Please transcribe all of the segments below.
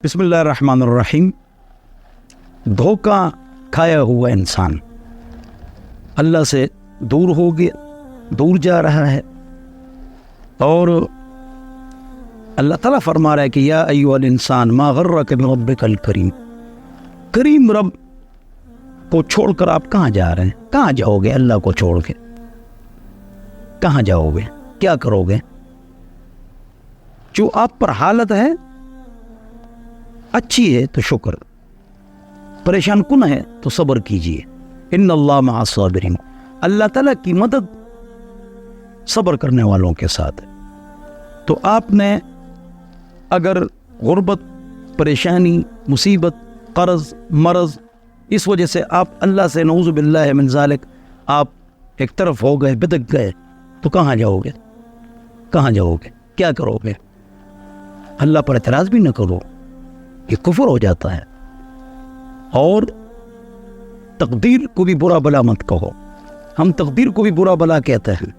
بسم اللہ الرحمن الرحیم۔ دھوکہ کھایا ہوا انسان اللہ سے دور ہو گیا، دور جا رہا ہے، اور اللہ تعالیٰ فرما رہا ہے کہ یا ایھا الانسان ما غرک بربک الکریم، کریم رب کو چھوڑ کر آپ کہاں جا رہے ہیں؟ کہاں جاؤ گے؟ اللہ کو چھوڑ کے کہاں جاؤ گے؟ کیا کرو گے؟ جو آپ پر حالت ہے اچھی ہے تو شکر، پریشان کن ہے تو صبر کیجئے، ان اللہ مع الصابرین، اللہ تعالیٰ کی مدد صبر کرنے والوں کے ساتھ ہے۔ تو آپ نے اگر غربت، پریشانی، مصیبت، قرض، مرض، اس وجہ سے آپ اللہ سے نعوذ باللہ من ذالک آپ ایک طرف ہو گئے، بدک گئے، تو کہاں جاؤ گے؟ کہاں جاؤ گے؟ کیا کرو گے؟ اللہ پر اعتراض بھی نہ کرو، یہ کفر ہو جاتا ہے۔ اور تقدیر کو بھی برا بلا مت کہو، ہم تقدیر کو بھی برا بلا کہتے ہیں،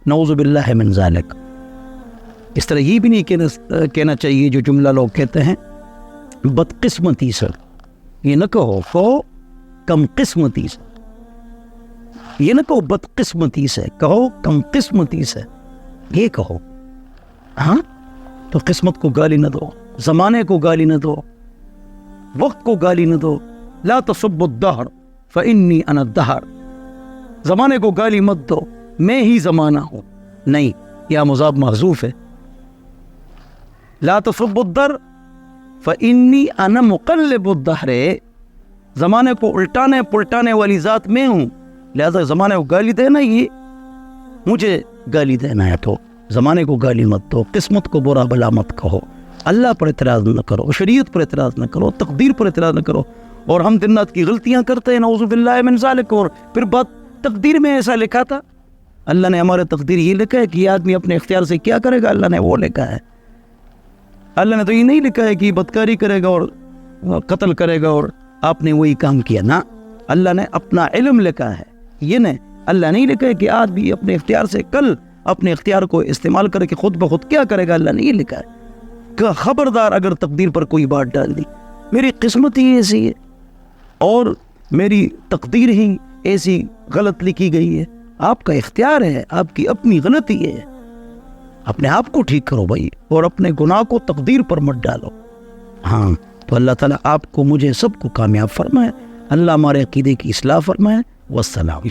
نعوذ باللہ من ذالک۔ اس طرح یہ بھی نہیں کہنا چاہیے جو جملہ لوگ کہتے ہیں بدقسمتی سے، یہ نہ کہو کم قسمتی سے، یہ نہ کہو بدقسمتی سے، کہو کم قسمتی سے، یہ کہو۔ ہاں تو قسمت کو گالی نہ دو، زمانے کو گالی نہ دو، وقت کو گالی نہ دو۔ لا تسبوا الدہر فانی انا الدہر، زمانے کو گالی مت دو، میں ہی زمانہ ہوں، نہیں، یا مضاف محذوف ہے۔ لا تسبوا الدہر فانی انا مقلب الدہر، زمانے کو الٹانے پلٹانے والی ذات میں ہوں، لہذا زمانے کو گالی دینا یہ مجھے گالی دینا ہے، تو زمانے کو گالی مت دو، قسمت کو برا بلا مت کہو، اللہ پر اعتراض نہ کرو، شریعت پر اعتراض نہ کرو، تقدیر پر اعتراض نہ کرو۔ اور ہم دن رات کی غلطیاں کرتے ہیں، نعوذ باللہ من ذالک، اور پھر بات تقدیر میں ایسا لکھا تھا، اللہ نے ہمارے تقدیر یہ لکھا ہے کہ یہ آدمی اپنے اختیار سے کیا کرے گا، اللہ نے وہ لکھا ہے۔ اللہ نے تو یہ نہیں لکھا ہے کہ بدکاری کرے گا اور قتل کرے گا اور آپ نے وہی کام کیا، نہ، اللہ نے اپنا علم لکھا ہے، یہ نہیں، اللہ نہیں لکھا ہے کہ آدمی اپنے اختیار سے کل اپنے اختیار کو استعمال کر کے خود بخود کیا کرے گا، اللہ نے یہ لکھا ہے کہ خبردار اگر تقدیر پر کوئی بات ڈال دی، میری قسمت ہی ایسی ہے اور میری تقدیر ہی ایسی غلط لکھی گئی ہے، آپ کا اختیار ہے، آپ کی اپنی غلطی ہے، اپنے آپ کو ٹھیک کرو بھائی، اور اپنے گناہ کو تقدیر پر مت ڈالو۔ ہاں تو اللہ تعالیٰ آپ کو، مجھے، سب کو کامیاب فرمائے، اللہ ہمارے عقیدے کی اصلاح فرمائے۔ والسلام۔